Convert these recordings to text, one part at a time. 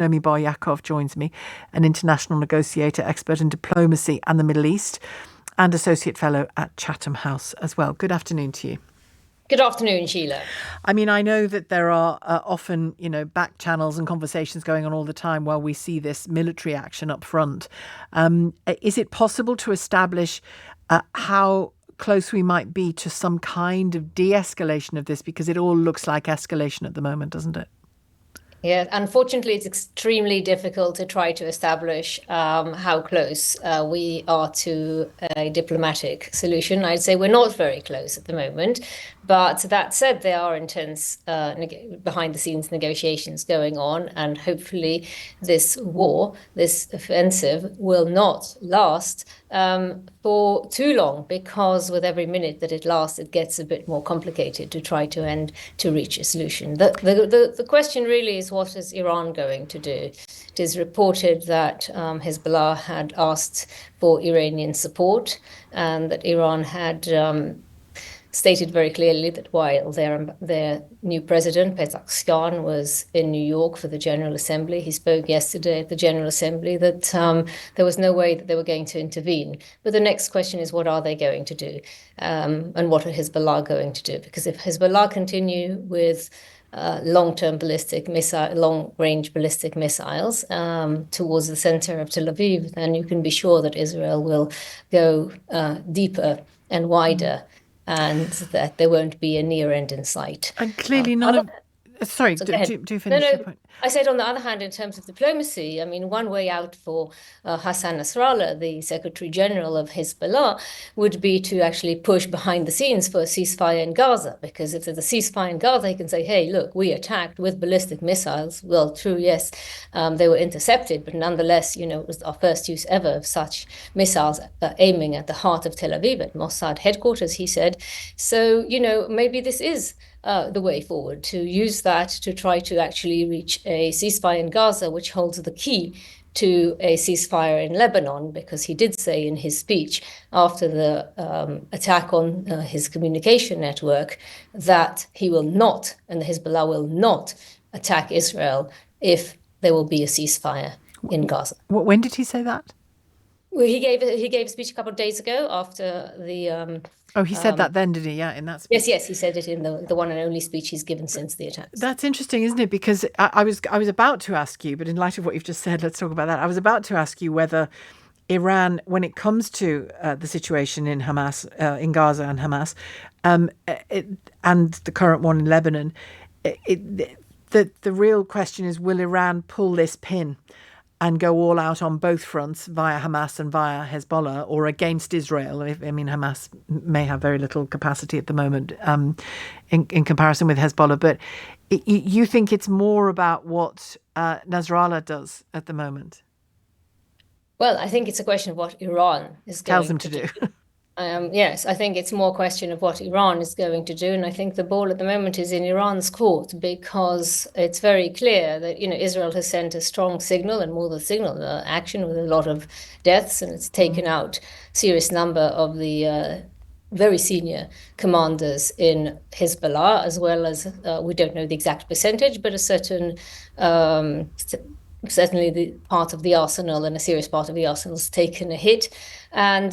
Nomi Bar Yaacov joins me, an international negotiator, expert in diplomacy and the Middle East, and Associate Fellow at Chatham House as well. Good afternoon to you. Good afternoon, Sheila. I mean, I know that there are often, back channels and conversations going on all the time while we see this military action up front. Is it possible to establish how close we might be to some kind of de-escalation of this? Because it all looks like escalation at the moment, doesn't it? Yeah, unfortunately, it's extremely difficult to try to establish how close we are to a diplomatic solution. I'd say we're not very close at the moment. But that said, there are intense behind-the-scenes negotiations going on. And hopefully this war, this offensive, will not last for too long, because with every minute that it lasts, it gets a bit more complicated to try to reach a solution. The question really is, what is Iran going to do? It is reported that Hezbollah had asked for Iranian support, and that Iran had stated very clearly that while their new president, Pezeshkian, was in New York for the General Assembly, he spoke yesterday at the General Assembly that there was no way that they were going to intervene. But the next question is, what are they going to do? And what are Hezbollah going to do? Because if Hezbollah continue with long-range ballistic missiles towards the center of Tel Aviv, then you can be sure that Israel will go deeper and wider, and that there won't be a near end in sight. And clearly none of... Sorry, do finish your point. I said, on the other hand, in terms of diplomacy, I mean, one way out for Hassan Nasrallah, the Secretary General of Hezbollah, would be to actually push behind the scenes for a ceasefire in Gaza. Because if there's a ceasefire in Gaza, he can say, hey, look, we attacked with ballistic missiles. Well, true, yes, they were intercepted, but nonetheless, it was our first use ever of such missiles aiming at the heart of Tel Aviv, at Mossad headquarters, he said. So, maybe this is the way forward, to use that to try to actually reach a ceasefire in Gaza, which holds the key to a ceasefire in Lebanon, because he did say in his speech after the attack on his communication network that he will not, and the Hezbollah will not, attack Israel if there will be a ceasefire in Gaza. When did he say that? Well, he gave a speech a couple of days ago after the... he said that then, did he? Yeah, in that speech. Yes, he said it in the one and only speech he's given since the attacks. That's interesting, isn't it? Because I was about to ask you, but in light of what you've just said, let's talk about that. I was about to ask you whether Iran, when it comes to the situation in Hamas, in Gaza and Hamas, and the current one in Lebanon, the real question is, will Iran pull this pin and go all out on both fronts via Hamas and via Hezbollah, or against Israel? Hamas may have very little capacity at the moment in comparison with Hezbollah, but you think it's more about what Nasrallah does at the moment? Well, I think it's a question of what Iran tells him to do. Yes, I think it's more a question of what Iran is going to do. And I think the ball at the moment is in Iran's court, because it's very clear that, Israel has sent a strong signal, and more than signal, action with a lot of deaths. And it's taken out serious number of the very senior commanders in Hezbollah, as well as, we don't know the exact percentage, but a certain... certainly the part of the arsenal, and a serious part of the arsenal, has taken a hit. And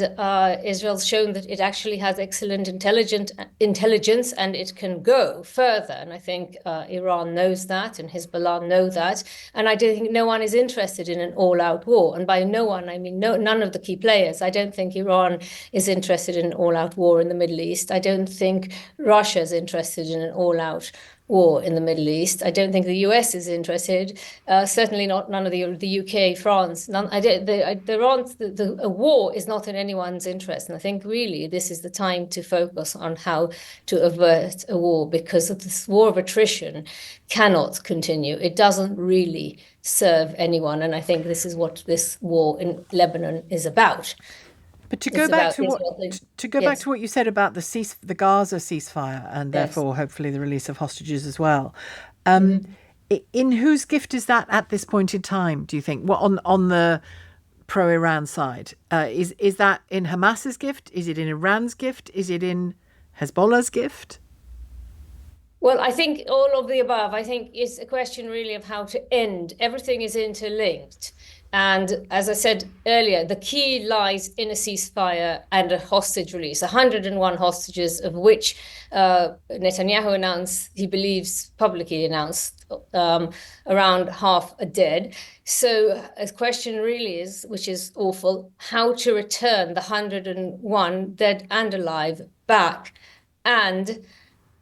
Israel's shown that it actually has excellent intelligence, and it can go further. And I think Iran knows that, and Hezbollah know that. And I don't think no one is interested in an all-out war. And by no one, I mean none of the key players. I don't think Iran is interested in an all-out war in the Middle East. I don't think Russia is interested in an all-out war in the Middle East. I don't think the US is interested. Certainly not none of the UK, France. None. A war is not in anyone's interest. And I think really this is the time to focus on how to avert a war, because this war of attrition cannot continue. It doesn't really serve anyone. And I think this is what this war in Lebanon is about. But to go back to what you said about the Gaza ceasefire, and therefore hopefully the release of hostages as well, in whose gift is that at this point in time, do you think? Well, on the pro-Iran side, is that in Hamas's gift? Is it in Iran's gift? Is it in Hezbollah's gift? Well, I think all of the above. I think it's a question really of how to end. Everything is interlinked. And as I said earlier, the key lies in a ceasefire and a hostage release. 101 hostages, of which Netanyahu announced, he believes, publicly announced, around half are dead. So a question really is, which is awful, how to return the 101 dead and alive back and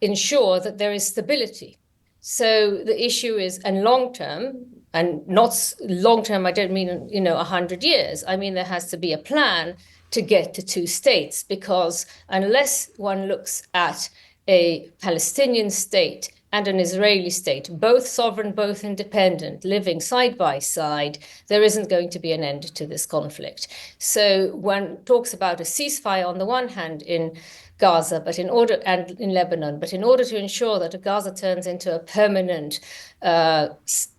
ensure that there is stability. So the issue is, and long term, and not long term, I don't mean, 100 years. I mean, there has to be a plan to get to two states, because unless one looks at a Palestinian state and an Israeli state, both sovereign, both independent, living side by side, there isn't going to be an end to this conflict. So one talks about a ceasefire on the one hand in Gaza, and in Lebanon, but in order to ensure that Gaza turns into a permanent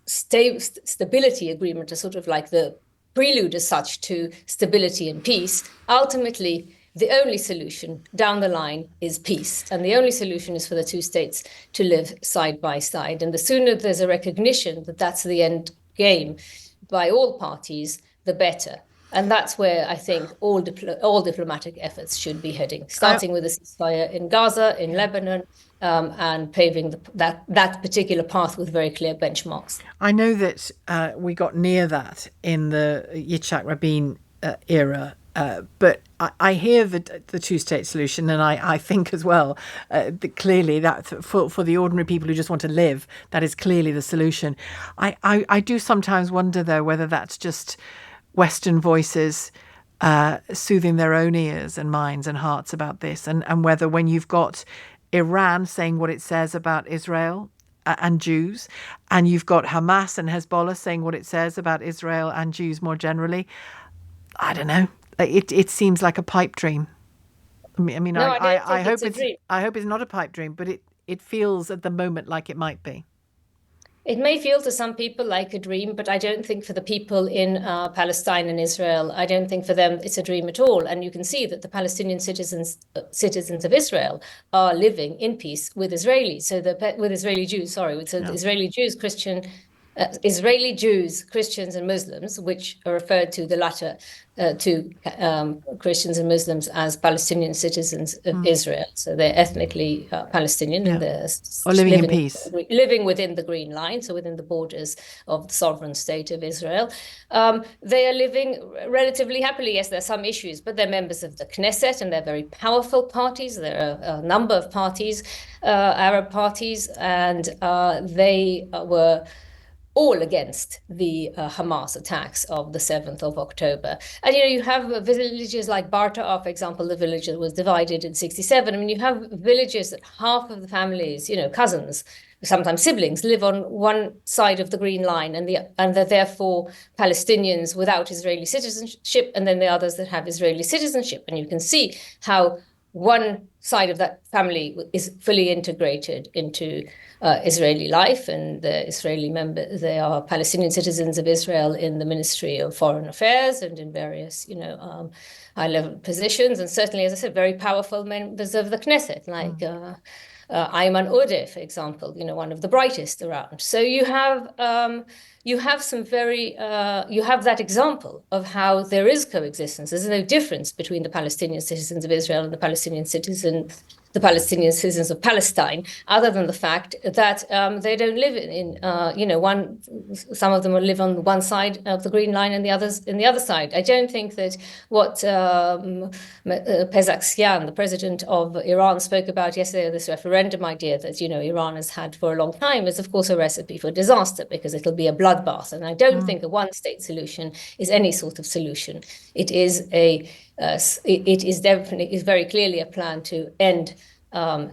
stability agreement, a sort of like the prelude as such to stability and peace, ultimately the only solution down the line is peace. And the only solution is for the two states to live side by side. And the sooner there's a recognition that that's the end game by all parties, the better. And that's where I think all diplomatic efforts should be heading, starting with a ceasefire in Gaza, in Lebanon, and paving that particular path with very clear benchmarks. I know that we got near that in the Yitzhak Rabin era, but I hear the two-state solution, and I think as well that clearly that for the ordinary people who just want to live, that is clearly the solution. I do sometimes wonder, though, whether that's just Western voices soothing their own ears and minds and hearts about this, and whether when you've got Iran saying what it says about Israel and Jews, and you've got Hamas and Hezbollah saying what it says about Israel and Jews more generally, I don't know. It seems like a pipe dream. I hope it's not a pipe dream, but it feels at the moment like it might be. It may feel to some people like a dream, but I don't think for the people in Palestine and Israel, I don't think for them it's a dream at all. And you can see that the Palestinian citizens of Israel are living in peace with Israelis. So with Israeli Jews, sorry. So yeah. Israeli Jews, Christians and Muslims, which are referred to the latter to Christians and Muslims as Palestinian citizens of Israel. So they're ethnically Palestinian, and they're living in peace. Living within the Green Line, so within the borders of the sovereign state of Israel. They are living relatively happily. Yes, there are some issues, but they're members of the Knesset, and they're very powerful parties. There are a number of parties, Arab parties, and they were all against the Hamas attacks of the 7th of October. And, you have villages like Barta'ah, for example, the village that was divided in 1967. I mean, you have villages that half of the families, cousins, sometimes siblings, live on one side of the Green Line, and they're therefore Palestinians without Israeli citizenship, and then the others that have Israeli citizenship. And you can see how one side of that family is fully integrated into Israeli life, and the Israeli they are Palestinian citizens of Israel in the Ministry of Foreign Affairs and in various, high-level positions, and certainly, as I said, very powerful members of the Knesset, like Ayman Odeh, for example, one of the brightest around. So you have some you have that example of how there is coexistence. There's no difference between the Palestinian citizens of Israel and the Palestinian citizens of Palestine, other than the fact that they don't live some of them will live on one side of the Green Line and the others in the other side. I don't think that what Pezeshkian, the president of Iran, spoke about yesterday, this referendum idea that, Iran has had for a long time, is of course a recipe for disaster, because it'll be a bloodbath. And I don't think a one-state solution is any sort of solution. It is very clearly a plan to end the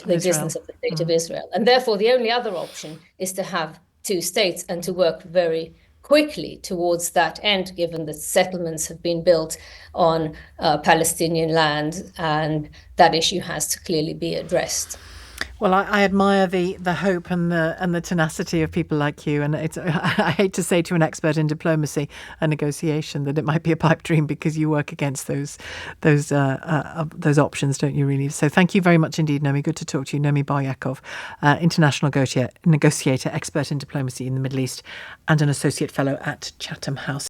existence of the state of Israel. And therefore, the only other option is to have two states and to work very quickly towards that end, given that settlements have been built on Palestinian land, and that issue has to clearly be addressed. Well, I admire the hope and the tenacity of people like you, and it's I hate to say to an expert in diplomacy and negotiation that it might be a pipe dream because you work against those options, don't you? Really. So thank you very much indeed, Nomi. Good to talk to you, Nomi Bar Yaacov, international negotiator, expert in diplomacy in the Middle East, and an associate fellow at Chatham House.